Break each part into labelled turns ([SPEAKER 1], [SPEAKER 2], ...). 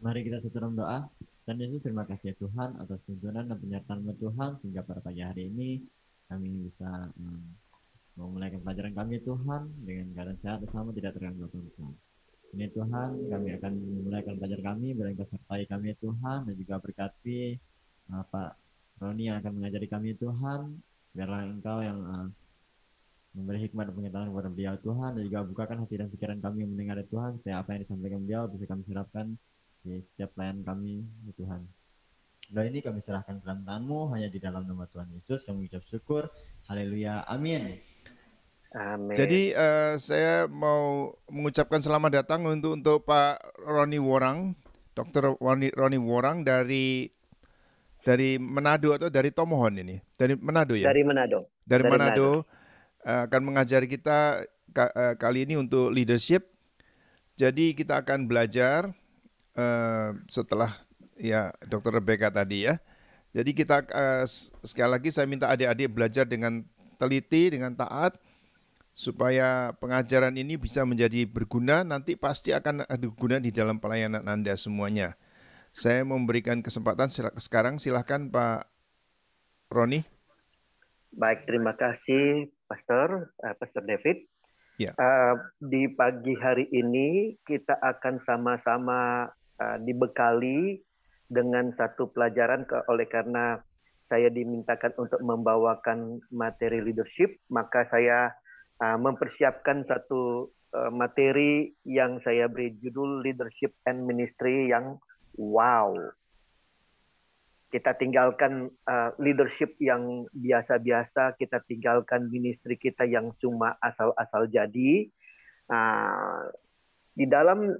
[SPEAKER 1] Mari kita satu dalam doa. Dan Yesus, terima kasih ya Tuhan atas tuntunan dan penyertaan Tuhan sehingga pada pagi hari ini kami bisa memulai pelajaran kami Tuhan dengan keadaan sehat bersama tidak terganggu Tuhan. Ini Tuhan, kami akan memulai pelajaran kami, berengkau sertai kami Tuhan, dan juga berkati Pak Roni yang akan mengajari kami Tuhan, biarlah Engkau yang memberi hikmat dan pengetahuan kepada beliau Tuhan, dan juga bukakan hati dan pikiran kami yang mendengar Tuhan, supaya apa yang disampaikan beliau bisa kami serapkan di setiap pelayanan kami Tuhan. Doa ini kami serahkan ke dalam tangan-Mu, hanya di dalam nama Tuhan Yesus kami mengucap syukur. Haleluya, amin.
[SPEAKER 2] Amin.
[SPEAKER 3] Jadi saya mau mengucapkan selamat datang untuk Pak Roni Worang, Dr. Roni Worang dari Manado atau dari Tomohon ini? Dari Manado ya?
[SPEAKER 2] Dari Manado.
[SPEAKER 3] Dari Manado. Akan mengajari kita kali ini untuk leadership. Jadi kita akan belajar setelah ya Dr. Rebecca tadi ya. Jadi kita sekali lagi saya minta adik-adik belajar dengan teliti, dengan taat, supaya pengajaran ini bisa menjadi berguna, nanti pasti akan ada guna di dalam pelayanan Anda semuanya. Saya memberikan kesempatan sekarang, silahkan Pak Roni.
[SPEAKER 2] Baik, terima kasih Pastor David.
[SPEAKER 3] Ya.
[SPEAKER 2] Di pagi hari ini kita akan sama-sama dibekali dengan satu pelajaran oleh karena saya dimintakan untuk membawakan materi leadership, maka saya mempersiapkan satu materi yang saya beri judul Leadership and Ministry yang wow. Kita tinggalkan leadership yang biasa-biasa, kita tinggalkan ministry kita yang cuma asal-asal jadi. Di dalam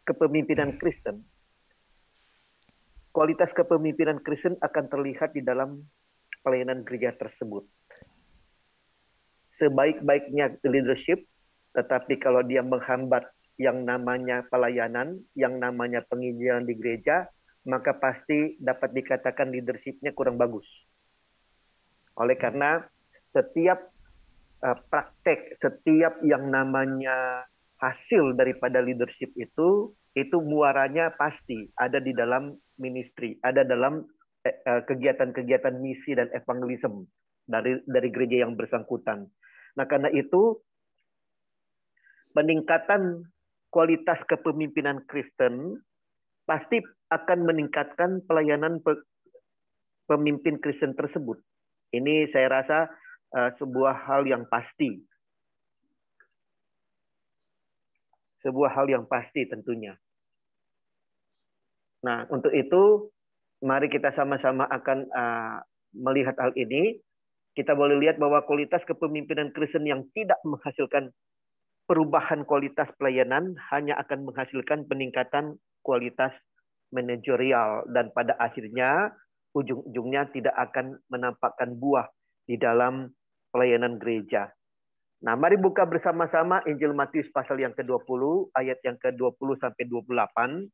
[SPEAKER 2] kepemimpinan Kristen, kualitas kepemimpinan Kristen akan terlihat di dalam pelayanan gereja tersebut. Sebaik-baiknya leadership, tetapi kalau dia menghambat yang namanya pelayanan, yang namanya penginjilan di gereja, maka pasti dapat dikatakan leadership-nya kurang bagus. Oleh karena setiap praktek, setiap yang namanya hasil daripada leadership itu muaranya pasti ada di dalam ministry, ada dalam kegiatan-kegiatan misi dan evangelism dari gereja yang bersangkutan. Nah, karena itu peningkatan kualitas kepemimpinan Kristen pasti akan meningkatkan pelayanan pemimpin Kristen tersebut. Ini saya rasa sebuah hal yang pasti. Sebuah hal yang pasti tentunya. Nah, untuk itu mari kita sama-sama akan melihat hal ini. Kita boleh lihat bahwa kualitas kepemimpinan Kristen yang tidak menghasilkan perubahan kualitas pelayanan hanya akan menghasilkan peningkatan kualitas manajerial, dan pada akhirnya ujung-ujungnya tidak akan menampakkan buah di dalam pelayanan gereja. Nah, mari buka bersama-sama Injil Matius pasal yang ke-20 ayat yang ke-20 sampai 28.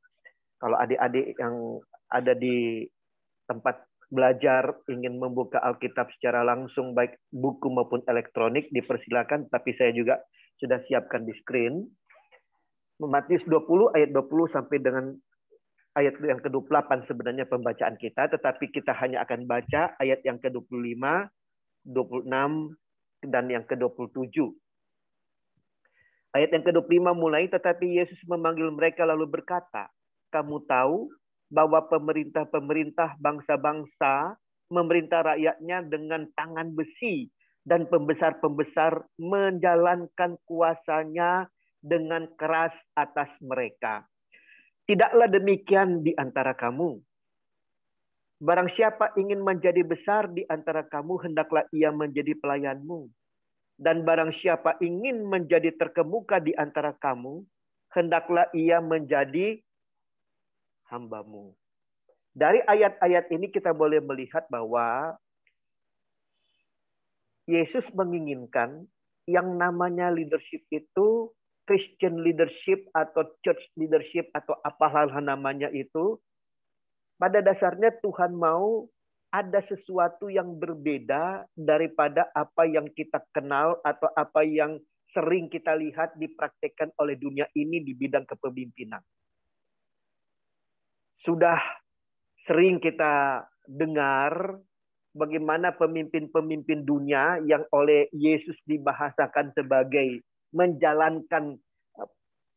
[SPEAKER 2] Kalau adik-adik yang ada di tempat belajar ingin membuka Alkitab secara langsung baik buku maupun elektronik dipersilakan, tapi saya juga sudah siapkan di screen. Matius 20 ayat 20 sampai dengan ayat yang ke-28 sebenarnya pembacaan kita, tetapi kita hanya akan baca ayat yang ke-25, 26 dan yang ke-27. Ayat yang ke-25 mulai, tetapi Yesus memanggil mereka lalu berkata, "Kamu tahu bahwa pemerintah-pemerintah bangsa-bangsa memerintah rakyatnya dengan tangan besi, dan pembesar-pembesar menjalankan kuasanya dengan keras atas mereka. Tidaklah demikian di antara kamu. Barang siapa ingin menjadi besar di antara kamu, hendaklah ia menjadi pelayanmu. Dan barang siapa ingin menjadi terkemuka di antara kamu, hendaklah ia menjadi hambamu." Dari ayat-ayat ini kita boleh melihat bahwa Yesus menginginkan yang namanya leadership itu, Christian leadership atau church leadership atau apalah namanya itu, pada dasarnya Tuhan mau ada sesuatu yang berbeda daripada apa yang kita kenal atau apa yang sering kita lihat dipraktekkan oleh dunia ini di bidang kepemimpinan. Sudah sering kita dengar bagaimana pemimpin-pemimpin dunia yang oleh Yesus dibahasakan sebagai menjalankan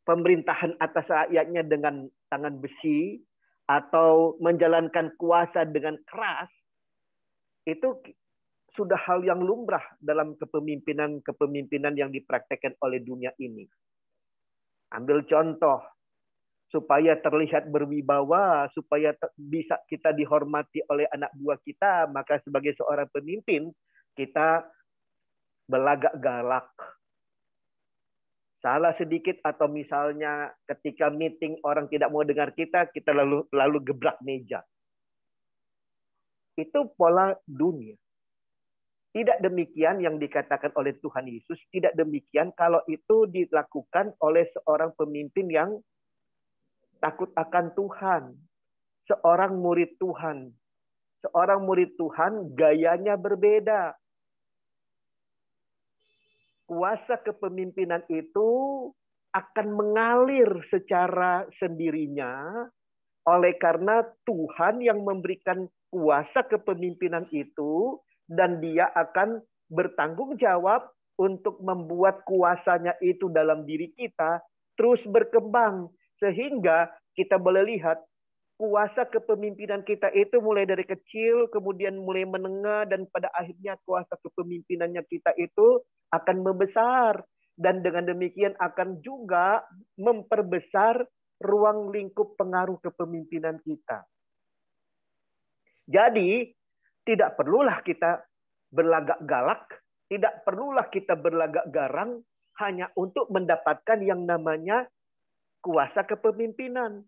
[SPEAKER 2] pemerintahan atas rakyatnya dengan tangan besi atau menjalankan kuasa dengan keras, itu sudah hal yang lumrah dalam kepemimpinan yang dipraktekkan oleh dunia ini. Ambil contoh, supaya terlihat berwibawa, supaya bisa kita dihormati oleh anak buah kita, maka sebagai seorang pemimpin, kita berlagak galak. Salah sedikit atau misalnya ketika meeting orang tidak mau dengar kita lalu gebrak meja. Itu pola dunia. Tidak demikian yang dikatakan oleh Tuhan Yesus, tidak demikian kalau itu dilakukan oleh seorang pemimpin yang takut akan Tuhan, seorang murid Tuhan. Seorang murid Tuhan gayanya berbeda. Kuasa kepemimpinan itu akan mengalir secara sendirinya oleh karena Tuhan yang memberikan kuasa kepemimpinan itu, dan dia akan bertanggung jawab untuk membuat kuasanya itu dalam diri kita terus berkembang. Sehingga kita boleh lihat kuasa kepemimpinan kita itu mulai dari kecil, kemudian mulai menengah, dan pada akhirnya kuasa kepemimpinannya kita itu akan membesar. Dan dengan demikian akan juga memperbesar ruang lingkup pengaruh kepemimpinan kita. Jadi, tidak perlulah kita berlagak galak, tidak perlulah kita berlagak garang hanya untuk mendapatkan yang namanya kuasa kepemimpinan,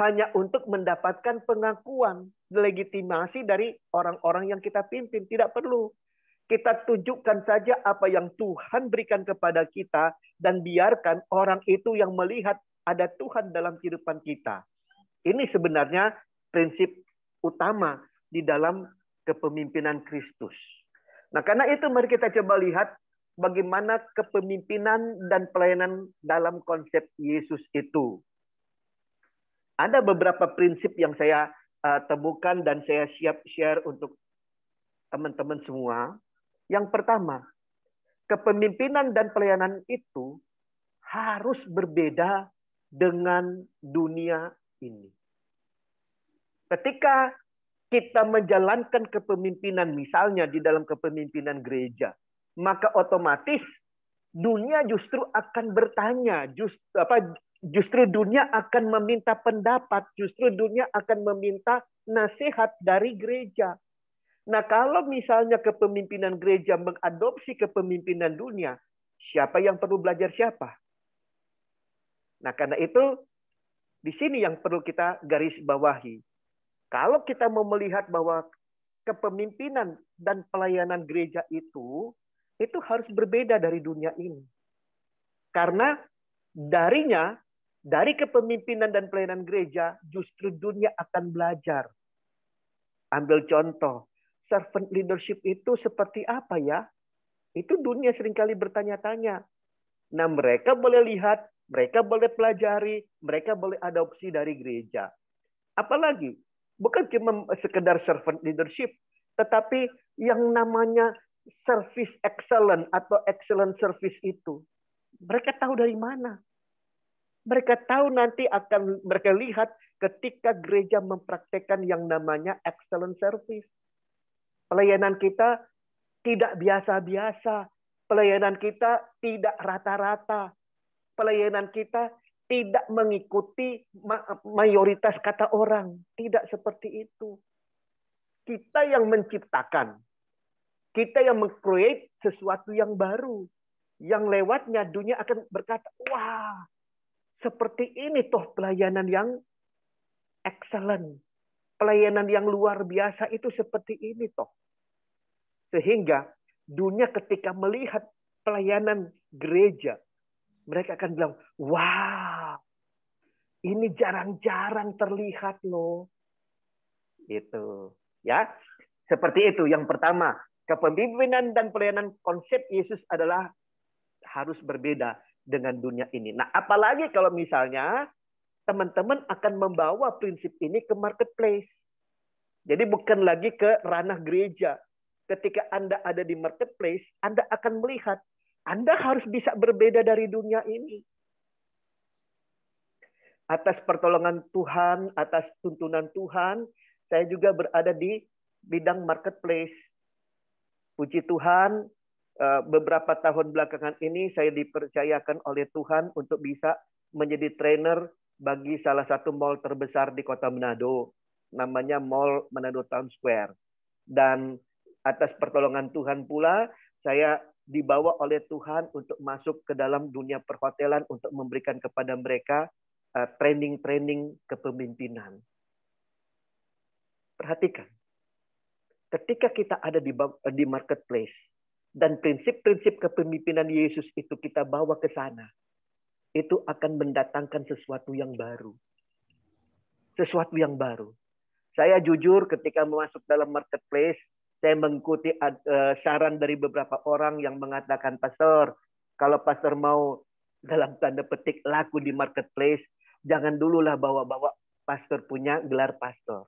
[SPEAKER 2] hanya untuk mendapatkan pengakuan, legitimasi dari orang-orang yang kita pimpin. Tidak perlu. Kita tunjukkan saja apa yang Tuhan berikan kepada kita, dan biarkan orang itu yang melihat ada Tuhan dalam kehidupan kita. Ini sebenarnya prinsip utama di dalam kepemimpinan Kristus. Nah, karena itu mari kita coba lihat bagaimana kepemimpinan dan pelayanan dalam konsep Yesus itu. Ada beberapa prinsip yang saya temukan dan saya siap share untuk teman-teman semua. Yang pertama, kepemimpinan dan pelayanan itu harus berbeda dengan dunia ini. Ketika kita menjalankan kepemimpinan, misalnya di dalam kepemimpinan gereja, maka otomatis dunia justru akan bertanya, justru dunia akan meminta pendapat, justru dunia akan meminta nasihat dari gereja. Nah, kalau misalnya kepemimpinan gereja mengadopsi kepemimpinan dunia, siapa yang perlu belajar siapa? Nah, karena itu di sini yang perlu kita garis bawahi. Kalau kita mau melihat bahwa kepemimpinan dan pelayanan gereja itu harus berbeda dari dunia ini. Karena dari kepemimpinan dan pelayanan gereja, justru dunia akan belajar. Ambil contoh, servant leadership itu seperti apa ya? Itu dunia seringkali bertanya-tanya. Nah, mereka boleh lihat, mereka boleh pelajari, mereka boleh adopsi dari gereja. Apalagi, bukan cuma sekedar servant leadership, tetapi yang namanya service excellent atau excellent service itu. Mereka tahu dari mana? Mereka tahu nanti akan mereka lihat ketika gereja mempraktekkan yang namanya excellent service. Pelayanan kita tidak biasa-biasa. Pelayanan kita tidak rata-rata. Pelayanan kita tidak mengikuti mayoritas kata orang. Tidak seperti itu. Kita yang menciptakan. Kita yang meng-create sesuatu yang baru. Yang lewatnya dunia akan berkata, wah, seperti ini toh pelayanan yang excellent. Pelayanan yang luar biasa itu seperti ini toh. Sehingga dunia ketika melihat pelayanan gereja, mereka akan bilang, wow, ini jarang-jarang terlihat loh. Itu, ya. Seperti itu. Yang pertama, kepemimpinan dan pelayanan konsep Yesus harus berbeda dengan dunia ini. Nah, apalagi kalau misalnya teman-teman akan membawa prinsip ini ke marketplace. Jadi bukan lagi ke ranah gereja. Ketika Anda ada di marketplace, Anda akan melihat Anda harus bisa berbeda dari dunia ini. Atas pertolongan Tuhan, atas tuntunan Tuhan, saya juga berada di bidang marketplace. Puji Tuhan, beberapa tahun belakangan ini saya dipercayakan oleh Tuhan untuk bisa menjadi trainer bagi salah satu mall terbesar di Kota Manado. Namanya Mall Manado Town Square. Dan atas pertolongan Tuhan pula, saya dibawa oleh Tuhan untuk masuk ke dalam dunia perhotelan untuk memberikan kepada mereka training-training kepemimpinan. Perhatikan, ketika kita ada di marketplace dan prinsip-prinsip kepemimpinan Yesus itu kita bawa ke sana, itu akan mendatangkan sesuatu yang baru. Sesuatu yang baru. Saya jujur ketika masuk dalam marketplace, saya mengikuti saran dari beberapa orang yang mengatakan, Pastor, kalau Pastor mau dalam tanda petik laku di marketplace, jangan dululah bawa-bawa Pastor punya gelar pastor.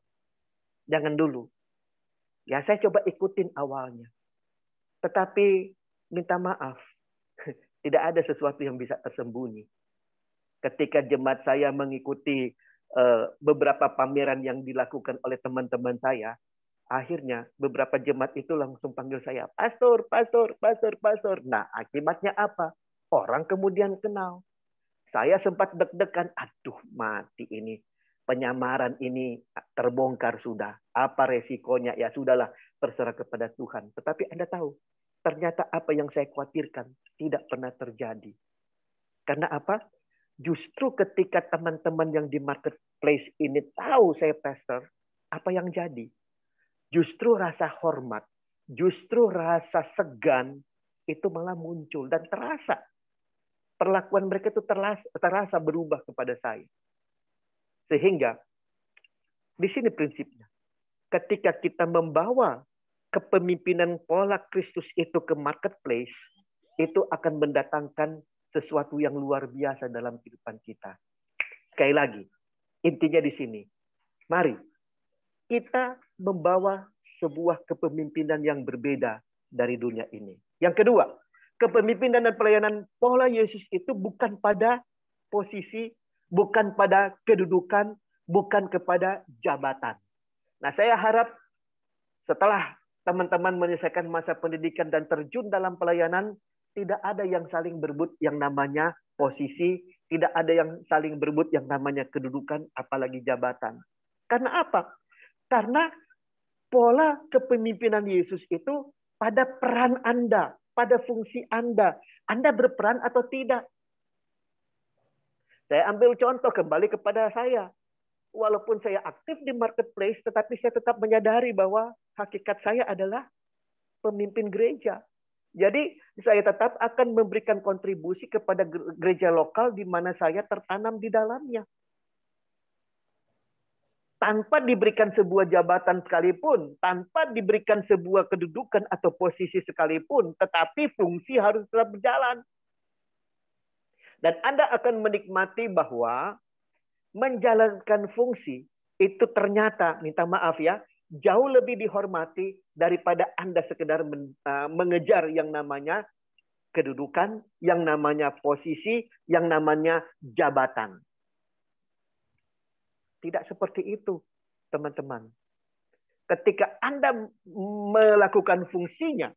[SPEAKER 2] Jangan dulu. Ya saya coba ikutin awalnya. Tetapi minta maaf, tidak ada sesuatu yang bisa tersembunyi. Ketika jemaat saya mengikuti beberapa pameran yang dilakukan oleh teman-teman saya, akhirnya beberapa jemaat itu langsung panggil saya, Pastor, Pastor, Pastor, Pastor. Nah, akibatnya apa? Orang kemudian kenal. Saya sempat deg-degan, aduh mati ini. Penyamaran ini terbongkar sudah. Apa resikonya? Ya sudahlah, terserah kepada Tuhan. Tetapi Anda tahu, ternyata apa yang saya khawatirkan tidak pernah terjadi. Karena apa? Justru ketika teman-teman yang di marketplace ini tahu saya pastor, apa yang jadi? Justru rasa hormat, justru rasa segan itu malah muncul dan terasa. Perlakuan mereka itu terasa berubah kepada saya. Sehingga di sini prinsipnya. Ketika kita membawa kepemimpinan pola Kristus itu ke marketplace, itu akan mendatangkan sesuatu yang luar biasa dalam kehidupan kita. Sekali lagi, intinya di sini. Mari kita membawa sebuah kepemimpinan yang berbeda dari dunia ini. Yang kedua, kepemimpinan dan pelayanan pola Yesus itu bukan pada posisi, bukan pada kedudukan, bukan kepada jabatan. Nah, saya harap setelah teman-teman menyelesaikan masa pendidikan dan terjun dalam pelayanan, tidak ada yang saling berebut yang namanya posisi, tidak ada yang saling berebut yang namanya kedudukan, apalagi jabatan. Karena apa? Karena pola kepemimpinan Yesus itu pada peran Anda, pada fungsi Anda. Anda berperan atau tidak? Saya ambil contoh kembali kepada saya. Walaupun saya aktif di marketplace, tetapi saya tetap menyadari bahwa hakikat saya adalah pemimpin gereja. Jadi saya tetap akan memberikan kontribusi kepada gereja lokal di mana saya tertanam di dalamnya. Tanpa diberikan sebuah jabatan sekalipun, tanpa diberikan sebuah kedudukan atau posisi sekalipun, tetapi fungsi harus tetap berjalan. Dan Anda akan menikmati bahwa menjalankan fungsi itu ternyata, minta maaf ya, jauh lebih dihormati daripada Anda sekedar mengejar yang namanya kedudukan, yang namanya posisi, yang namanya jabatan. Tidak seperti itu, teman-teman. Ketika Anda melakukan fungsinya,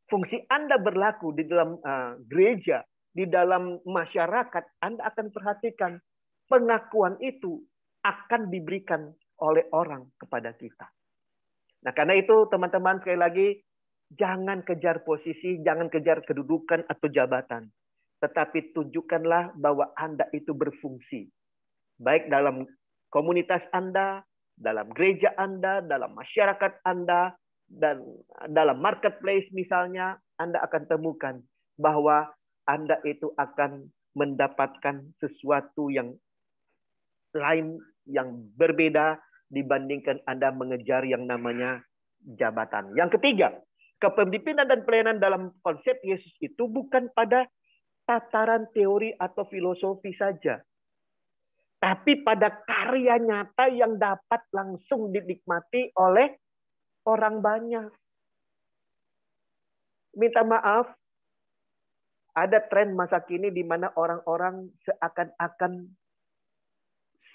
[SPEAKER 2] fungsi Anda berlaku di dalam gereja, di dalam masyarakat, Anda akan perhatikan pengakuan itu akan diberikan oleh orang kepada kita. Nah, karena itu teman-teman sekali lagi, jangan kejar posisi, jangan kejar kedudukan atau jabatan. Tetapi tunjukkanlah bahwa Anda itu berfungsi. Baik dalam komunitas Anda, dalam gereja Anda, dalam masyarakat Anda, dan dalam marketplace misalnya, Anda akan temukan bahwa Anda itu akan mendapatkan sesuatu yang lain, yang berbeda dibandingkan Anda mengejar yang namanya jabatan. Yang ketiga, kepemimpinan dan pelayanan dalam konsep Yesus itu bukan pada tataran teori atau filosofi saja. tapi pada karya nyata yang dapat langsung dinikmati oleh orang banyak. Minta maaf, ada tren masa kini di mana orang-orang seakan-akan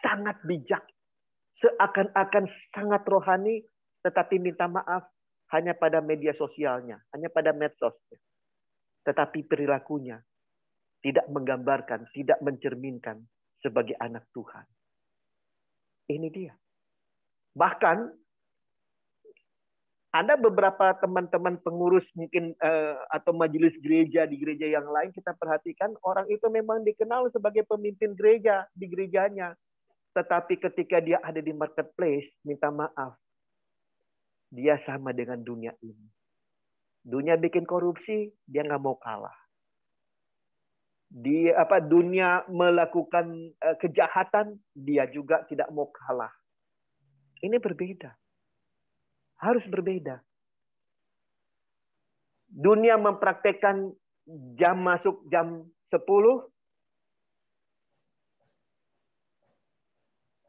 [SPEAKER 2] sangat bijak, seakan-akan sangat rohani, tetapi minta maaf hanya pada media sosialnya, hanya pada medsosnya. Tetapi perilakunya tidak menggambarkan, tidak mencerminkan sebagai anak Tuhan. Ini dia. Bahkan ada beberapa teman-teman pengurus mungkin atau majelis gereja di gereja yang lain, kita perhatikan orang itu memang dikenal sebagai pemimpin gereja di gerejanya. Tetapi ketika dia ada di marketplace, minta maaf, dia sama dengan dunia ini. Dunia bikin korupsi, dia nggak mau kalah. Dunia melakukan kejahatan, dia juga tidak mau kalah. Ini berbeda. Harus berbeda. Dunia mempraktekkan jam masuk jam 10,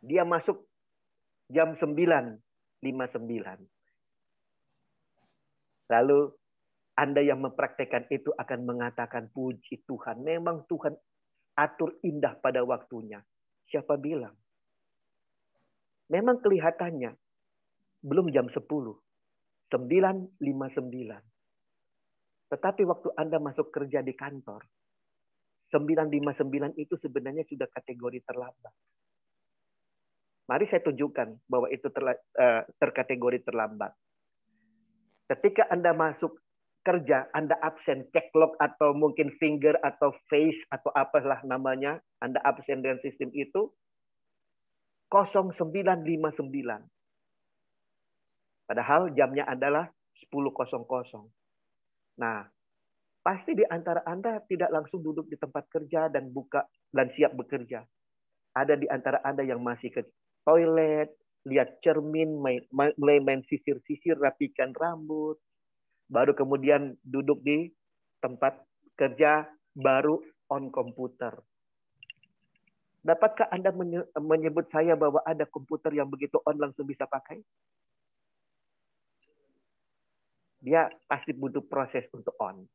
[SPEAKER 2] dia masuk jam 9:59. Lalu Anda yang mempraktekkan itu akan mengatakan, puji Tuhan, memang Tuhan atur indah pada waktunya. Siapa bilang? Memang kelihatannya belum jam 10, 9:59. Tetapi waktu Anda masuk kerja di kantor, 9:59 itu sebenarnya sudah kategori terlambat. Mari saya tunjukkan bahwa itu terkategori terlambat. Ketika Anda masuk kerja, Anda absen, ceklock atau mungkin finger atau face atau apalah namanya, Anda absen dengan sistem itu, 09:59. Padahal jamnya adalah 10:00. Nah, pasti di antara Anda tidak langsung duduk di tempat kerja dan buka dan siap bekerja. Ada di antara Anda yang masih ke toilet, lihat cermin, mulai main sisir-sisir, rapikan rambut, baru kemudian duduk di tempat kerja, baru on komputer. Dapatkah Anda menyebut saya bahwa ada komputer yang begitu on langsung bisa pakai? Dia pasti butuh proses untuk on.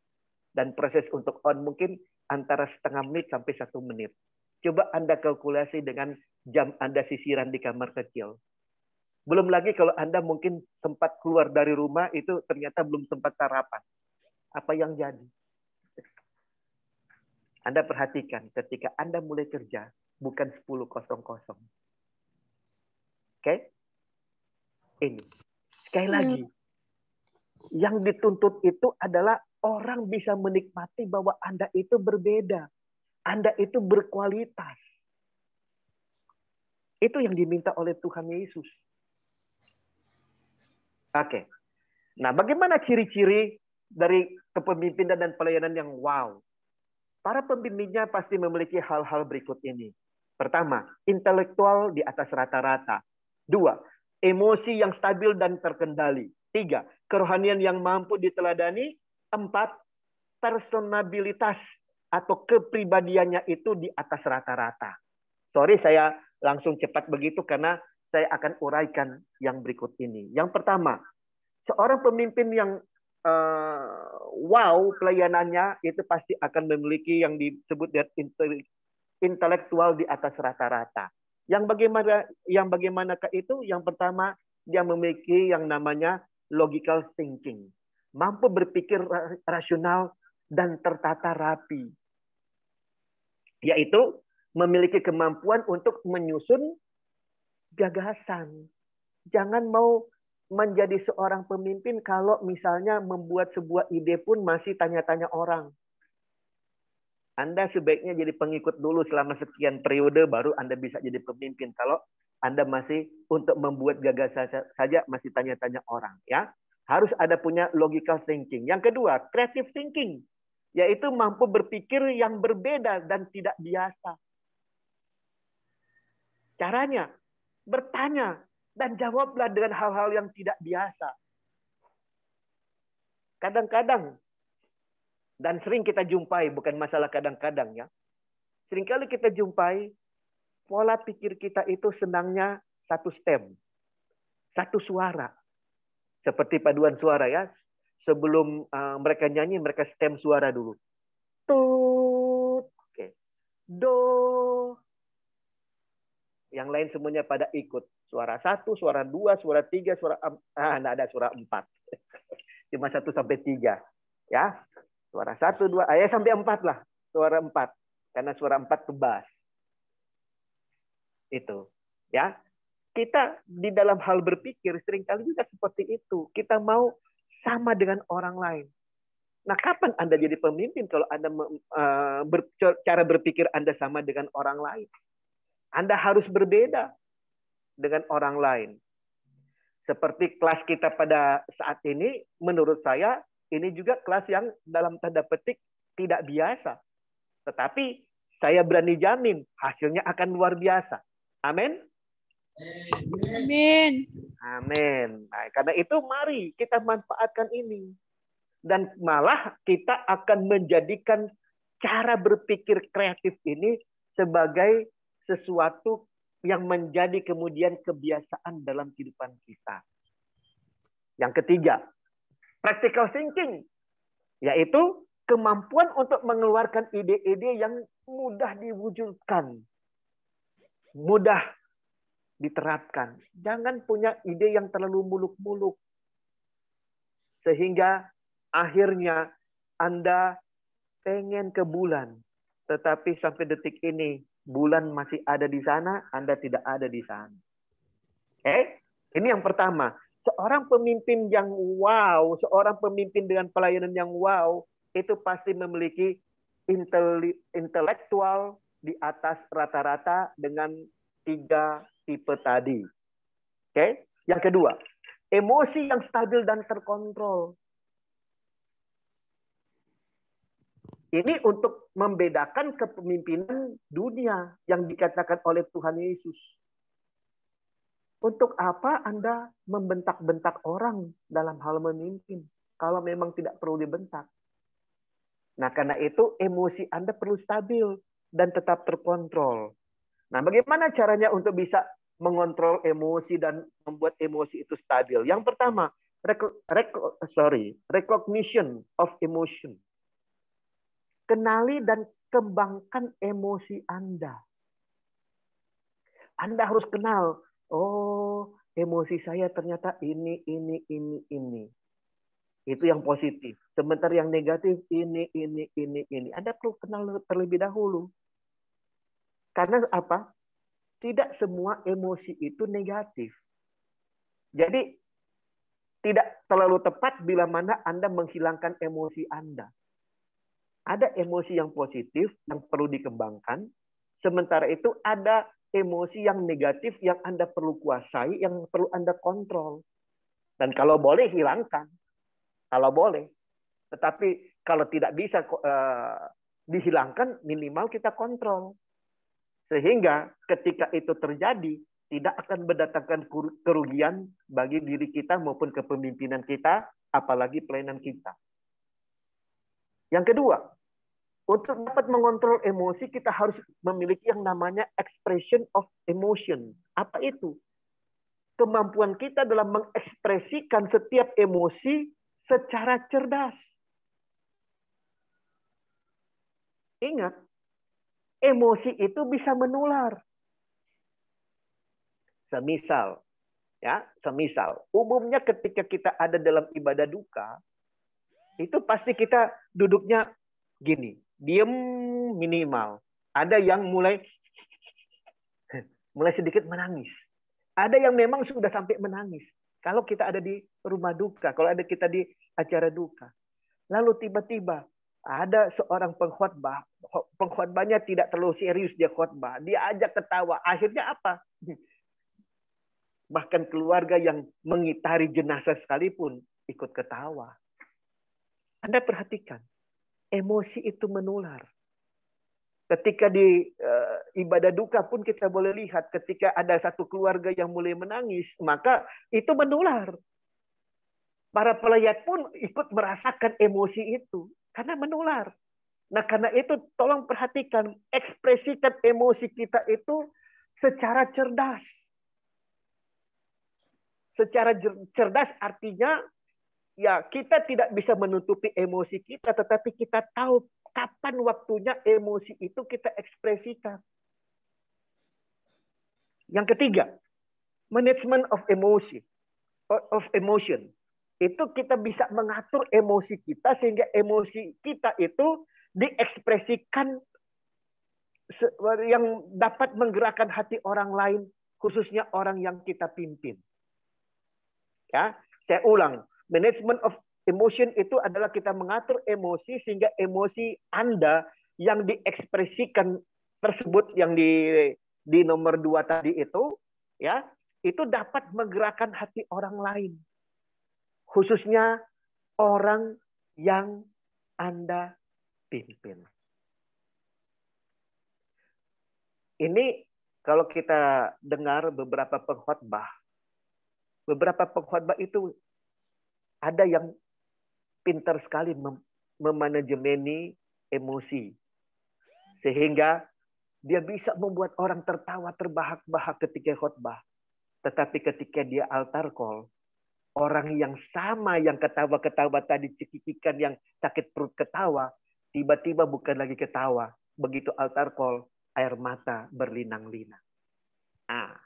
[SPEAKER 2] Dan proses untuk on mungkin antara setengah menit sampai 1 menit. Coba Anda kalkulasi dengan jam Anda sisiran di kamar kecil. Belum lagi kalau Anda mungkin sempat keluar dari rumah, itu ternyata belum sempat sarapan. Apa yang jadi? Anda perhatikan ketika Anda mulai kerja, bukan 10:00. Oke? Ini. Sekali lagi. Yang dituntut itu adalah orang bisa menikmati bahwa Anda itu berbeda. Anda itu berkualitas. Itu yang diminta oleh Tuhan Yesus. Oke. Nah, bagaimana ciri-ciri dari kepemimpinan dan pelayanan yang wow? Para pemimpinnya pasti memiliki hal-hal berikut ini. Pertama, intelektual di atas rata-rata. 2, emosi yang stabil dan terkendali. 3, kerohanian yang mampu diteladani. 4, personabilitas atau kepribadiannya itu di atas rata-rata. Sorry, saya langsung cepat begitu karena saya akan uraikan yang berikut ini. Yang pertama, seorang pemimpin yang wow pelayanannya itu pasti akan memiliki yang disebut intelektual di atas rata-rata. Yang bagaimanakah itu? Yang pertama, dia memiliki yang namanya logical thinking. Mampu berpikir rasional dan tertata rapi. Yaitu memiliki kemampuan untuk menyusun gagasan. Jangan mau menjadi seorang pemimpin kalau misalnya membuat sebuah ide pun masih tanya-tanya orang. Anda sebaiknya jadi pengikut dulu selama sekian periode, baru Anda bisa jadi pemimpin. Kalau Anda masih untuk membuat gagasan saja masih tanya-tanya orang, ya. Harus ada punya logical thinking. Yang kedua, creative thinking, yaitu mampu berpikir yang berbeda dan tidak biasa. Caranya, bertanya dan jawablah dengan hal-hal yang tidak biasa. Kadang-kadang, dan sering kita jumpai, bukan masalah kadang-kadang ya. Seringkali kita jumpai pola pikir kita itu senangnya satu stem, satu suara. Seperti paduan suara ya. Sebelum mereka nyanyi, mereka stem suara dulu. Tut, oke. Do. Yang lain semuanya pada ikut. Suara 1, suara 2, suara 3, suara enggak ada suara 4. Cuma 1 sampai 3. Ya. Suara 1, 2, sampai 4 lah. Suara 4. Karena suara 4 tebas. Itu. Ya. Kita di dalam hal berpikir seringkali juga seperti itu. Kita mau sama dengan orang lain. Nah, kapan Anda jadi pemimpin kalau Anda cara berpikir Anda sama dengan orang lain? Anda harus berbeda dengan orang lain. Seperti kelas kita pada saat ini, menurut saya, ini juga kelas yang dalam tanda petik tidak biasa. Tetapi saya berani jamin hasilnya akan luar biasa. Amin.
[SPEAKER 4] Amin.
[SPEAKER 2] Amin. Nah, karena itu mari kita manfaatkan ini. Dan malah kita akan menjadikan cara berpikir kreatif ini sebagai sesuatu yang menjadi kemudian kebiasaan dalam kehidupan kita. Yang ketiga, practical thinking, yaitu kemampuan untuk mengeluarkan ide-ide yang mudah diwujudkan, mudah diterapkan. Jangan punya ide yang terlalu muluk-muluk. Sehingga akhirnya Anda pengen ke bulan. Tetapi sampai detik ini, bulan masih ada di sana, Anda tidak ada di sana. Ini yang pertama. Seorang pemimpin yang wow, seorang pemimpin dengan pelayanan yang wow, itu pasti memiliki intelektual di atas rata-rata dengan 3 tipe tadi. Yang kedua, emosi yang stabil dan terkontrol. Ini untuk membedakan kepemimpinan dunia yang dikatakan oleh Tuhan Yesus. Untuk apa Anda membentak-bentak orang dalam hal memimpin kalau memang tidak perlu dibentak? Nah, karena itu emosi Anda perlu stabil dan tetap terkontrol. Nah, bagaimana caranya untuk bisa mengontrol emosi dan membuat emosi itu stabil? Yang pertama, recognition of emotion. Kenali dan kembangkan emosi Anda. Anda harus kenal, oh, emosi saya ternyata ini. Itu yang positif. Sementara yang negatif, ini. Anda perlu kenal terlebih dahulu. Karena apa? Tidak semua emosi itu negatif. Jadi, tidak terlalu tepat bila mana Anda menghilangkan emosi Anda. Ada emosi yang positif yang perlu dikembangkan. Sementara itu ada emosi yang negatif yang Anda perlu kuasai, yang perlu Anda kontrol. Dan kalau boleh hilangkan. Kalau boleh. Tetapi kalau tidak bisa dihilangkan, minimal kita kontrol. Sehingga ketika itu terjadi, tidak akan mendatangkan kerugian bagi diri kita maupun kepemimpinan kita, apalagi pelayanan kita. Yang kedua, untuk dapat mengontrol emosi, kita harus memiliki yang namanya expression of emotion. Apa itu? Kemampuan kita dalam mengekspresikan setiap emosi secara cerdas. Ingat, emosi itu bisa menular. Semisal, umumnya ketika kita ada dalam ibadah duka, itu pasti kita duduknya gini, diem minimal. Ada yang mulai sedikit menangis. Ada yang memang sudah sampai menangis. Kalau kita ada di rumah duka, kalau ada kita di acara duka. Lalu tiba-tiba ada seorang pengkhotbah, pengkhotbahnya tidak terlalu serius dia khotbah, dia ajak ketawa. Akhirnya apa? Bahkan keluarga yang mengitari jenazah sekalipun ikut ketawa. Anda perhatikan, emosi itu menular. Ketika di ibadah duka pun kita boleh lihat, ketika ada satu keluarga yang mulai menangis, maka itu menular. Para pelayat pun ikut merasakan emosi itu, karena menular. Nah, karena itu tolong perhatikan, ekspresikan emosi kita itu secara cerdas. Secara cerdas artinya ya kita tidak bisa menutupi emosi kita, tetapi kita tahu kapan waktunya emosi itu kita ekspresikan. Yang ketiga, management of emotion. Itu kita bisa mengatur emosi kita sehingga emosi kita itu diekspresikan yang dapat menggerakkan hati orang lain, khususnya orang yang kita pimpin. Ya, saya ulang, management of emotion itu adalah kita mengatur emosi sehingga emosi Anda yang diekspresikan tersebut yang di nomor 2 tadi itu, ya, itu dapat menggerakkan hati orang lain, khususnya orang yang Anda pimpin. Ini kalau kita dengar beberapa pengkhotbah itu ada yang pintar sekali memanajemeni emosi. Sehingga dia bisa membuat orang tertawa terbahak-bahak ketika khotbah. Tetapi ketika dia altar call, orang yang sama yang ketawa-ketawa tadi, cekikikan yang sakit perut ketawa, tiba-tiba bukan lagi ketawa. Begitu altar call, air mata berlinang-linang. Nah,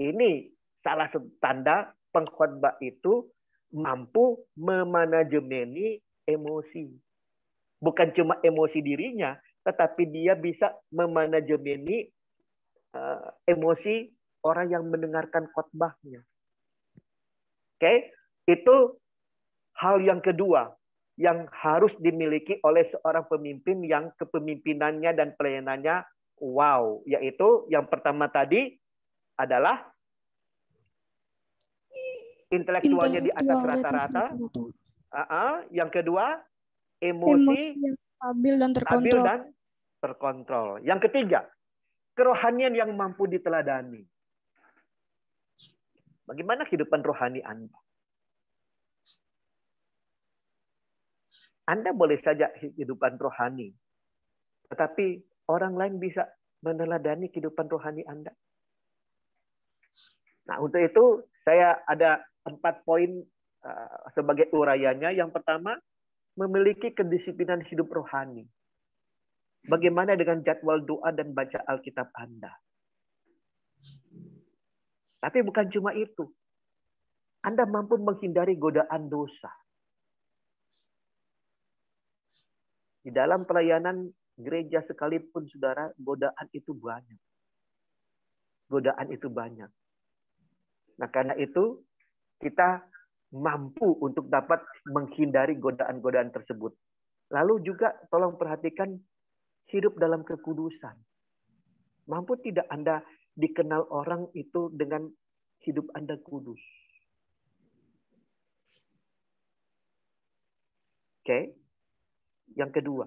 [SPEAKER 2] ini salah satu tanda pengkhotbah itu mampu memanajemeni emosi. Bukan cuma emosi dirinya, tetapi dia bisa memanajemeni emosi orang yang mendengarkan khotbahnya. Oke, itu hal yang kedua yang harus dimiliki oleh seorang pemimpin yang kepemimpinannya dan pelayanannya wow, yaitu yang pertama tadi adalah intelektualnya di atas rata-rata. Yang kedua, emosi
[SPEAKER 4] yang stabil dan
[SPEAKER 2] terkontrol. Yang ketiga, kerohanian yang mampu diteladani. Bagaimana kehidupan rohani Anda? Anda boleh saja kehidupan rohani, tetapi orang lain bisa meneladani kehidupan rohani Anda. Nah, untuk itu saya ada 4 poin sebagai urayanya. Yang pertama, memiliki kedisiplinan hidup rohani. Bagaimana dengan jadwal doa dan baca Alkitab Anda? Tapi bukan cuma itu. Anda mampu menghindari godaan dosa. Di dalam pelayanan gereja sekalipun, saudara, godaan itu banyak. Godaan itu banyak. Nah, karena itu kita mampu untuk dapat menghindari godaan-godaan tersebut. Lalu juga tolong perhatikan hidup dalam kekudusan. Mampu tidak Anda dikenal orang itu dengan hidup Anda kudus? Oke. Yang kedua,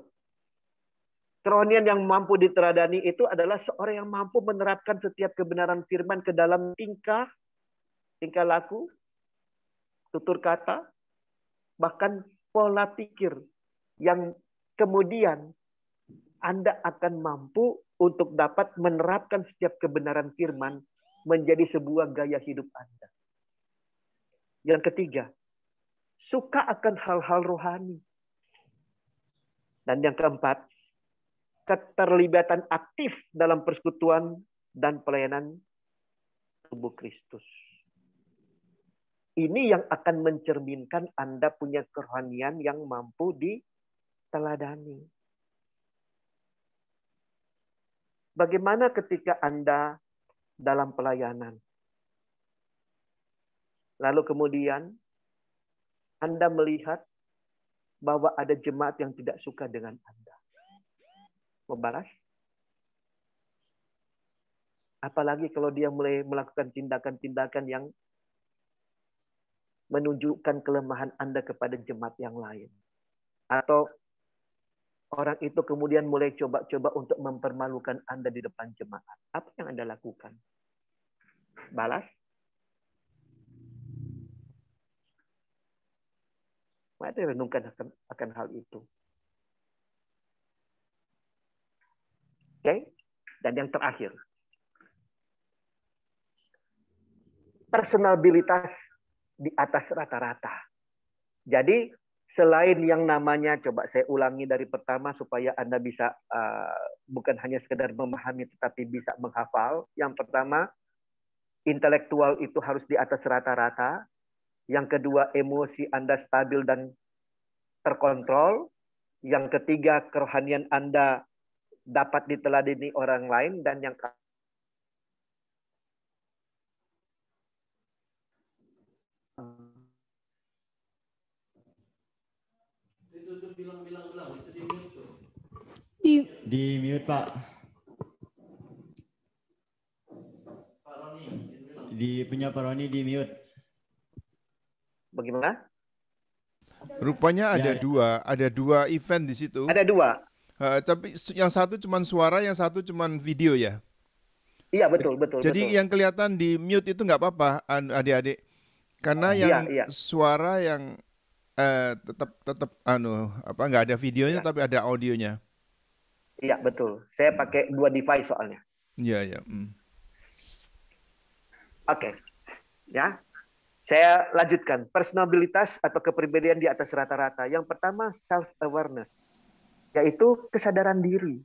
[SPEAKER 2] kerohanian yang mampu diteladani itu adalah seorang yang mampu menerapkan setiap kebenaran firman ke dalam tingkah laku, tutur kata, bahkan pola pikir yang kemudian Anda akan mampu untuk dapat menerapkan setiap kebenaran firman menjadi sebuah gaya hidup Anda. Yang ketiga, suka akan hal-hal rohani. Dan yang keempat, keterlibatan aktif dalam persekutuan dan pelayanan tubuh Kristus. Ini yang akan mencerminkan Anda punya kerohanian yang mampu diteladani. Bagaimana ketika Anda dalam pelayanan? Lalu kemudian Anda melihat bahwa ada jemaat yang tidak suka dengan Anda. Membalas? Apalagi kalau dia mulai melakukan tindakan-tindakan yang menunjukkan kelemahan Anda kepada jemaat yang lain. Atau orang itu kemudian mulai coba-coba untuk mempermalukan Anda di depan jemaat. Apa yang Anda lakukan? Balas? Mari renungkan akan hal itu. Oke? Dan yang terakhir, personabilitas di atas rata-rata. Jadi selain yang namanya, coba saya ulangi dari pertama supaya Anda bisa bukan hanya sekedar memahami tetapi bisa menghafal. Yang pertama, intelektual itu harus di atas rata-rata. Yang kedua, emosi Anda stabil dan terkontrol. Yang ketiga, kerohanian Anda dapat diteladani orang lain. Dan yang
[SPEAKER 1] Di mute Pak. Di punya Pak Roni di mute.
[SPEAKER 2] bagaimana?
[SPEAKER 3] Rupanya
[SPEAKER 1] Ya,
[SPEAKER 3] ada dua event di situ.
[SPEAKER 2] Ada dua.
[SPEAKER 3] Tapi yang satu cuma suara, yang satu cuma video ya.
[SPEAKER 2] Iya, betul.
[SPEAKER 3] Jadi yang kelihatan di mute itu nggak apa-apa, adik-adik. Karena yang
[SPEAKER 2] Iya.
[SPEAKER 3] suara yang tetap nggak ada videonya
[SPEAKER 2] Iya.
[SPEAKER 3] tapi ada audionya.
[SPEAKER 2] Iya, betul. Saya pakai dua device soalnya.
[SPEAKER 3] Iya.
[SPEAKER 2] Oke. Ya. Saya lanjutkan. Personalitas atau kepribadian di atas rata-rata. Yang pertama, self-awareness. Yaitu kesadaran diri.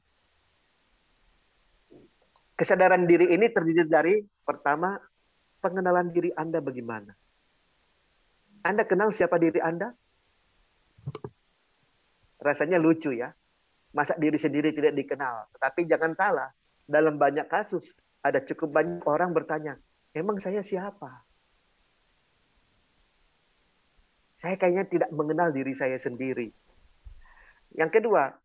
[SPEAKER 2] Kesadaran diri ini terdiri dari, pertama, pengenalan diri Anda bagaimana. Anda kenal siapa diri Anda? Rasanya lucu ya. Masa diri sendiri tidak dikenal. Tetapi jangan salah. Dalam banyak kasus, ada cukup banyak orang bertanya, emang saya siapa? Saya kayaknya tidak mengenal diri saya sendiri. Yang kedua,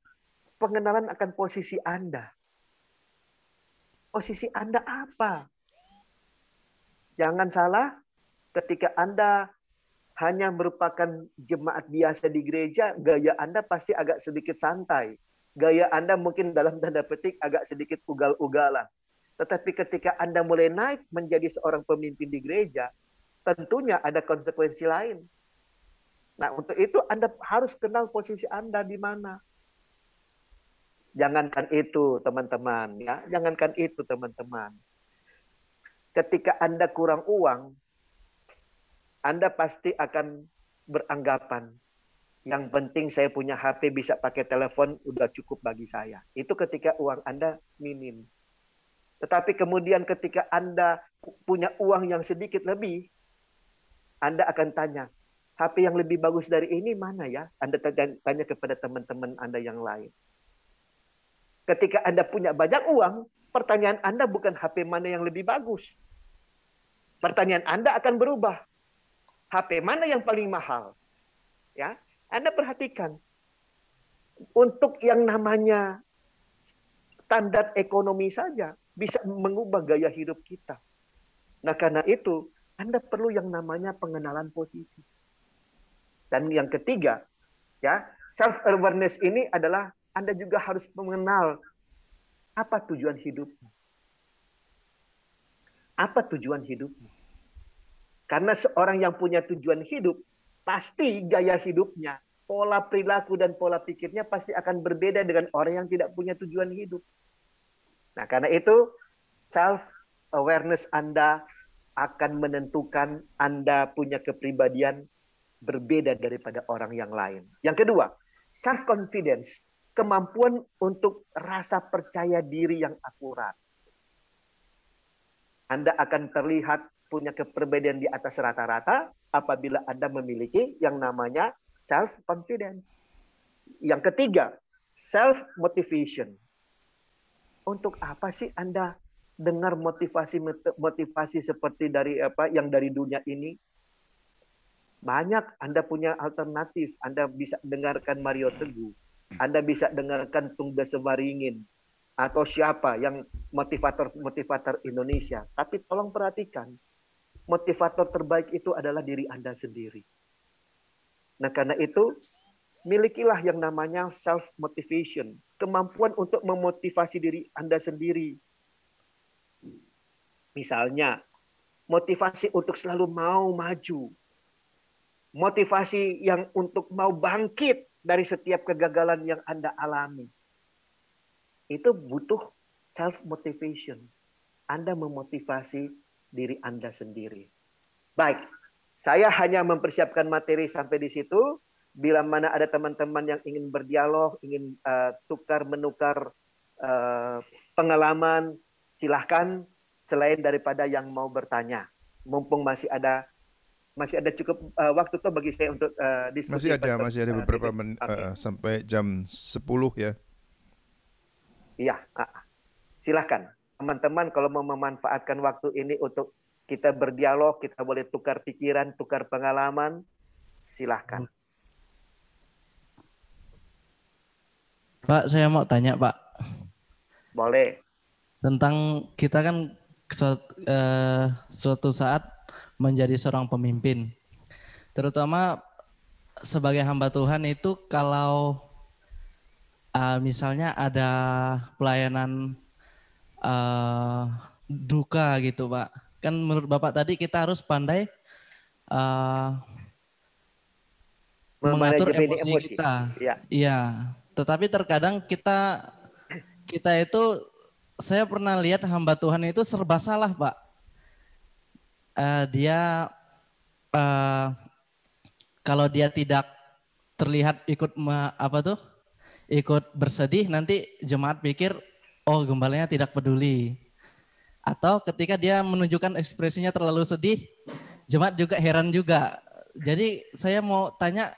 [SPEAKER 2] pengenalan akan posisi Anda. Posisi Anda apa? Jangan salah, ketika Anda hanya merupakan jemaat biasa di gereja, gaya Anda pasti agak sedikit santai. Gaya Anda mungkin dalam tanda petik agak sedikit ugal-ugalan. Tetapi ketika Anda mulai naik menjadi seorang pemimpin di gereja, tentunya ada konsekuensi lain. Nah, untuk itu Anda harus kenal posisi Anda di mana. Jangankan itu, teman-teman, ya. Jangankan itu, teman-teman. Ketika Anda kurang uang, Anda pasti akan beranggapan, yang penting saya punya HP, bisa pakai telepon, udah cukup bagi saya. Itu ketika uang Anda minim. Tetapi kemudian ketika Anda punya uang yang sedikit lebih, Anda akan tanya, HP yang lebih bagus dari ini mana ya? Anda tanya kepada teman-teman Anda yang lain. Ketika Anda punya banyak uang, pertanyaan Anda bukan HP mana yang lebih bagus. Pertanyaan Anda akan berubah. HP mana yang paling mahal? Ya, Anda perhatikan. Untuk yang namanya standar ekonomi saja bisa mengubah gaya hidup kita. Nah, karena itu Anda perlu yang namanya pengenalan posisi. Dan yang ketiga, ya, self awareness ini adalah Anda juga harus mengenal apa tujuan hidupmu. Apa tujuan hidupmu? Karena seorang yang punya tujuan hidup, pasti gaya hidupnya, pola perilaku dan pola pikirnya pasti akan berbeda dengan orang yang tidak punya tujuan hidup. Nah, karena itu self-awareness Anda akan menentukan Anda punya kepribadian berbeda daripada orang yang lain. Yang kedua, self-confidence, kemampuan untuk rasa percaya diri yang akurat. Anda akan terlihat punya kepribadian di atas rata-rata apabila Anda memiliki yang namanya self-confidence. Yang ketiga, self-motivation. Untuk apa sih Anda dengar motivasi seperti dari yang dari dunia ini? Banyak Anda punya alternatif. Anda bisa dengarkan Mario Teguh. Anda bisa dengarkan Tung Desemaringin. Atau siapa yang motivator Indonesia. Tapi tolong perhatikan. Motivator terbaik itu adalah diri Anda sendiri. Nah, karena itu, milikilah yang namanya self-motivation. Kemampuan untuk memotivasi diri Anda sendiri. Misalnya, motivasi untuk selalu mau maju. Motivasi yang untuk mau bangkit dari setiap kegagalan yang Anda alami. Itu butuh self-motivation. Anda memotivasi diri Anda sendiri. Baik, saya hanya mempersiapkan materi sampai di situ. Bila mana ada teman-teman yang ingin berdialog, ingin tukar menukar pengalaman, silahkan. Selain daripada yang mau bertanya, mumpung masih ada cukup waktu tuh bagi saya untuk diskusi.
[SPEAKER 3] Masih ada beberapa menit sampai jam 10 ya.
[SPEAKER 2] Iya, silahkan teman-teman kalau mau memanfaatkan waktu ini untuk kita berdialog, kita boleh tukar pikiran, tukar pengalaman, silahkan.
[SPEAKER 4] Pak, saya mau tanya Pak.
[SPEAKER 2] Boleh.
[SPEAKER 4] Tentang kita kan suatu saat menjadi seorang pemimpin. Terutama sebagai hamba Tuhan itu kalau misalnya ada pelayanan duka gitu Pak. Kan menurut Bapak tadi kita harus pandai mengatur emosi kita. Iya. Tetapi terkadang kita itu, saya pernah lihat hamba Tuhan itu serba salah Pak. Dia kalau dia tidak terlihat ikut ikut bersedih, nanti jemaat pikir oh gembalanya tidak peduli. Atau ketika dia menunjukkan ekspresinya terlalu sedih, jemaat juga heran juga. Jadi saya mau tanya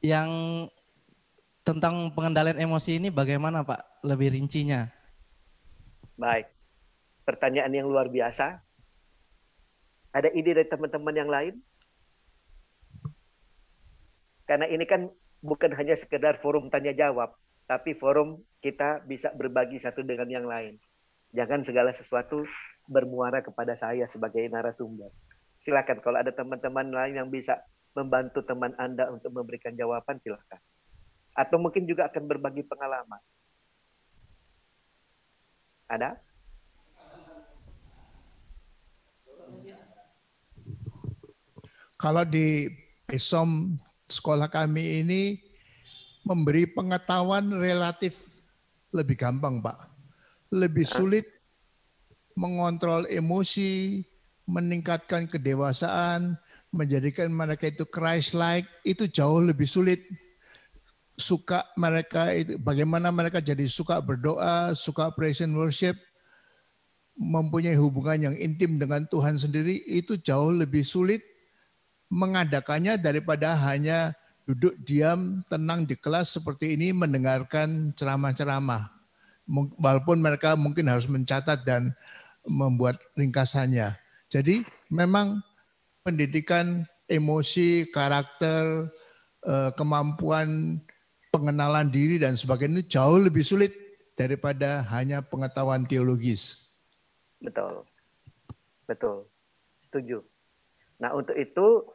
[SPEAKER 4] yang tentang pengendalian emosi ini bagaimana Pak, lebih rincinya?
[SPEAKER 2] Baik, pertanyaan yang luar biasa. Ada ide dari teman-teman yang lain? Karena ini kan bukan hanya sekedar forum tanya jawab, tapi forum kita bisa berbagi satu dengan yang lain. Jangan segala sesuatu bermuara kepada saya sebagai narasumber. Silakan kalau ada teman-teman lain yang bisa membantu teman Anda untuk memberikan jawaban, silakan. Atau mungkin juga akan berbagi pengalaman. Ada?
[SPEAKER 5] Kalau di PESOM sekolah kami ini memberi pengetahuan relatif lebih gampang, Pak. Lebih sulit mengontrol emosi, meningkatkan kedewasaan, menjadikan mereka itu Christ-like, itu jauh lebih sulit. Suka mereka itu, bagaimana mereka jadi suka berdoa, suka praise and worship, mempunyai hubungan yang intim dengan Tuhan sendiri, itu jauh lebih sulit mengadakannya daripada hanya duduk diam, tenang di kelas seperti ini mendengarkan ceramah-ceramah. Walaupun mereka mungkin harus mencatat dan membuat ringkasannya. Jadi memang pendidikan emosi, karakter, kemampuan pengenalan diri dan sebagainya jauh lebih sulit daripada hanya pengetahuan teologis.
[SPEAKER 2] Betul, betul, setuju. Nah untuk itu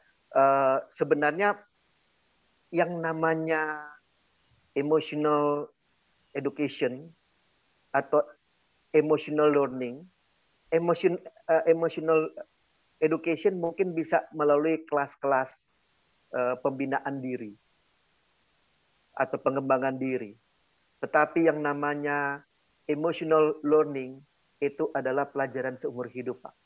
[SPEAKER 2] sebenarnya yang namanya emotional education atau emotional learning, emotional education mungkin bisa melalui kelas-kelas pembinaan diri atau pengembangan diri. Tetapi yang namanya emotional learning itu adalah pelajaran seumur hidup, Pak.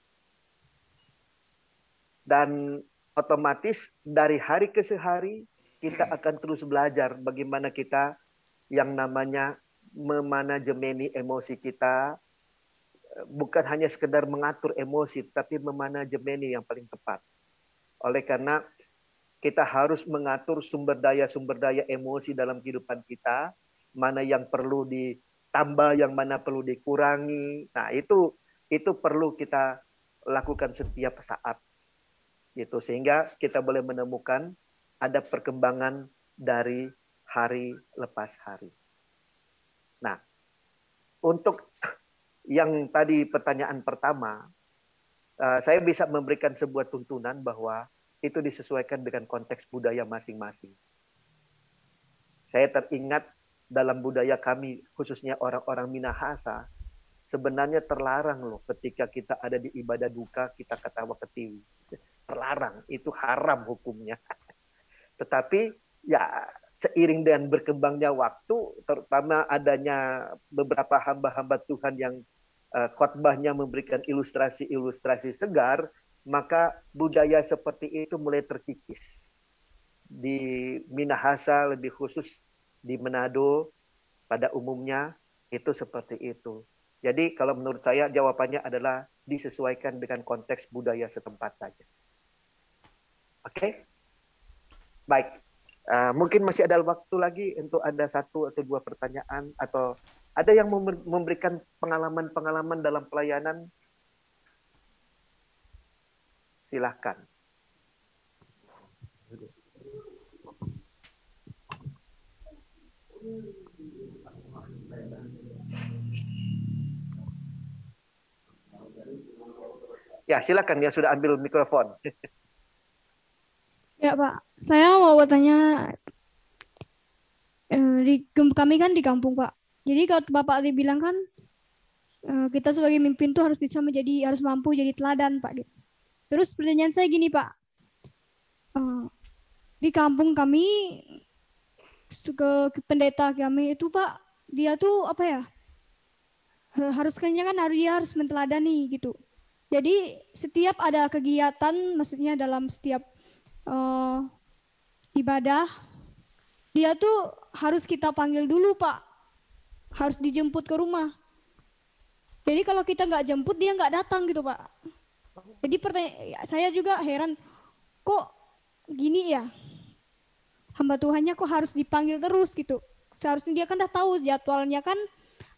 [SPEAKER 2] Dan otomatis dari hari ke hari kita akan terus belajar bagaimana kita yang namanya memanajemeni emosi kita, bukan hanya sekedar mengatur emosi, tapi memanajemeni yang paling tepat. Oleh karena kita harus mengatur sumber daya emosi dalam kehidupan kita, mana yang perlu ditambah, yang mana perlu dikurangi. Nah, itu perlu kita lakukan setiap saat. Gitu, sehingga kita boleh menemukan ada perkembangan dari hari lepas hari. Nah, untuk yang tadi pertanyaan pertama, saya bisa memberikan sebuah tuntunan bahwa itu disesuaikan dengan konteks budaya masing-masing. Saya teringat dalam budaya kami, khususnya orang-orang Minahasa, sebenarnya terlarang loh ketika kita ada di ibadah duka, kita ketawa ketiwi. Terlarang, itu haram hukumnya. Tetapi ya seiring dengan berkembangnya waktu, terutama adanya beberapa hamba-hamba Tuhan yang khotbahnya memberikan ilustrasi-ilustrasi segar, maka budaya seperti itu mulai terkikis. Di Minahasa lebih khusus di Manado pada umumnya itu seperti itu. Jadi kalau menurut saya jawabannya adalah disesuaikan dengan konteks budaya setempat saja. Oke? Baik. Mungkin masih ada waktu lagi untuk ada 1 atau 2 pertanyaan, atau ada yang memberikan pengalaman-pengalaman dalam pelayanan. Silahkan. Ya, silakan yang sudah ambil mikrofon.
[SPEAKER 6] Ya Pak, saya mau bertanya, kami kan di kampung Pak. Jadi kalau Bapak tadi bilang kan kita sebagai mimpin tuh harus mampu jadi teladan Pak. Gitu. Terus pertanyaan saya gini Pak, di kampung kami ke pendeta kami itu Pak, dia tuh apa ya? Harusnya kan dia harus menteladani gitu. Jadi setiap ada kegiatan, maksudnya dalam setiap ibadah, dia tuh harus kita panggil dulu Pak, harus dijemput ke rumah. Jadi kalau kita nggak jemput dia nggak datang gitu Pak. Jadi saya juga heran, kok gini ya, hamba Tuhannya kok harus dipanggil terus gitu. Seharusnya dia kan udah tahu jadwalnya kan,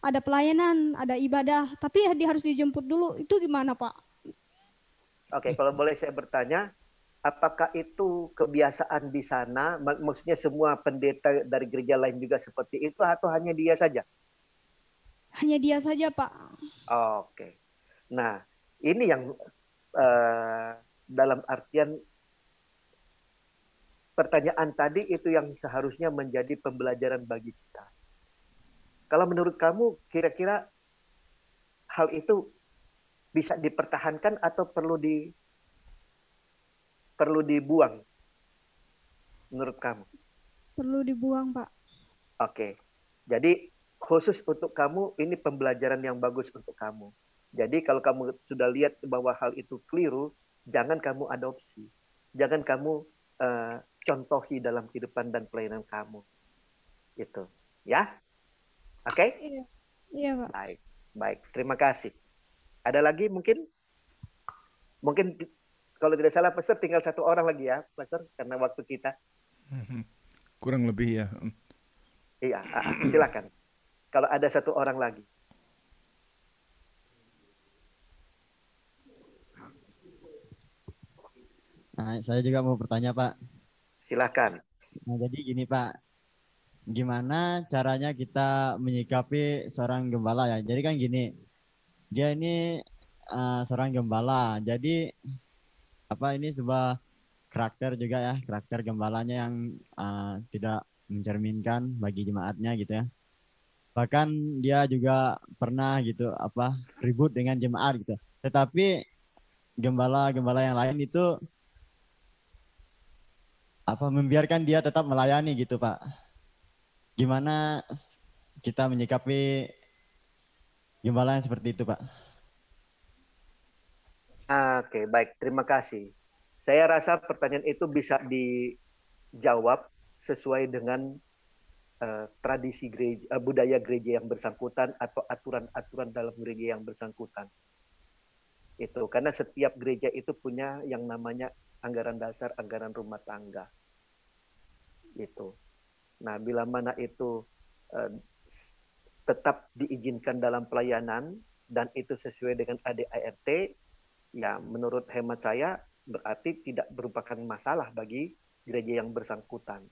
[SPEAKER 6] ada pelayanan, ada ibadah, tapi dia harus dijemput dulu. Itu gimana Pak?
[SPEAKER 2] Oke, kalau boleh saya bertanya, apakah itu kebiasaan di sana? Maksudnya semua pendeta dari gereja lain juga seperti itu atau hanya dia saja?
[SPEAKER 6] Hanya dia saja Pak.
[SPEAKER 2] Oke. Nah, ini yang dalam artian pertanyaan tadi itu yang seharusnya menjadi pembelajaran bagi kita. Kalau menurut kamu, kira-kira hal itu bisa dipertahankan atau perlu dibuang? Menurut kamu?
[SPEAKER 6] Perlu dibuang, Pak.
[SPEAKER 2] Oke. Jadi khusus untuk kamu, ini pembelajaran yang bagus untuk kamu. Jadi kalau kamu sudah lihat bahwa hal itu keliru, jangan kamu adopsi. Jangan kamu contohi dalam kehidupan dan pelayanan kamu. Itu. Ya? Oke?
[SPEAKER 6] Iya. Iya, Pak.
[SPEAKER 2] Baik. Terima kasih. Ada lagi mungkin? Mungkin kalau tidak salah Pastor tinggal 1 orang lagi ya, Pastor, karena waktu kita.
[SPEAKER 3] Kurang lebih ya.
[SPEAKER 2] Iya, silakan. Kalau ada 1 orang lagi.
[SPEAKER 1] Nah, saya juga mau bertanya, Pak.
[SPEAKER 2] Silakan.
[SPEAKER 1] Nah, jadi gini, Pak. Gimana caranya kita menyikapi seorang gembala ya? Jadi kan gini, dia ini seorang gembala. Jadi ini sebuah karakter juga ya, karakter gembalanya yang tidak mencerminkan bagi jemaatnya gitu ya. Bahkan dia juga pernah gitu ribut dengan jemaat gitu. Tetapi gembala-gembala yang lain itu membiarkan dia tetap melayani gitu, Pak. Gimana kita menyikapi gembala yang seperti itu, Pak?
[SPEAKER 2] Oke, baik. Terima kasih. Saya rasa pertanyaan itu bisa dijawab sesuai dengan tradisi gereja, budaya gereja yang bersangkutan atau aturan-aturan dalam gereja yang bersangkutan. Itu karena setiap gereja itu punya yang namanya anggaran dasar, anggaran rumah tangga. Itu. Nah, bila mana itu tetap diizinkan dalam pelayanan dan itu sesuai dengan ADART, ya menurut hemat saya berarti tidak merupakan masalah bagi gereja yang bersangkutan.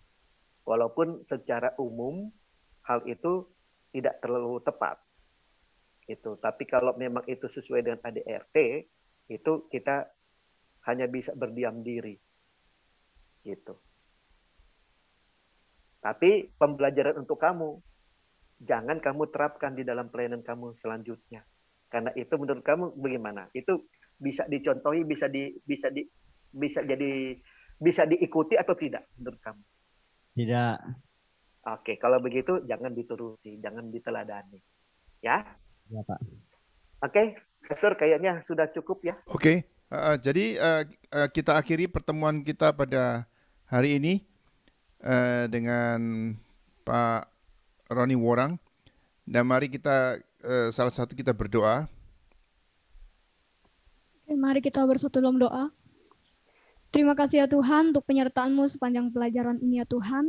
[SPEAKER 2] Walaupun secara umum hal itu tidak terlalu tepat. Itu. Tapi kalau memang itu sesuai dengan ADART, itu kita hanya bisa berdiam diri. Gitu. Tapi pembelajaran untuk kamu, jangan kamu terapkan di dalam pelayanan kamu selanjutnya. Karena itu menurut kamu bagaimana? Itu bisa dicontohi, bisa diikuti atau tidak menurut kamu?
[SPEAKER 1] Tidak.
[SPEAKER 2] Oke, kalau begitu jangan dituruti, jangan diteladani. Ya?
[SPEAKER 1] Ya, Pak.
[SPEAKER 2] Oke, Pastor kayaknya sudah cukup ya.
[SPEAKER 3] Oke. Jadi kita akhiri pertemuan kita pada hari ini dengan Pak Roni Worang, dan mari kita salah satu kita berdoa.
[SPEAKER 6] Oke, mari kita bersatu dalam doa. Terima kasih ya Tuhan untuk penyertaan-Mu sepanjang pelajaran ini ya Tuhan.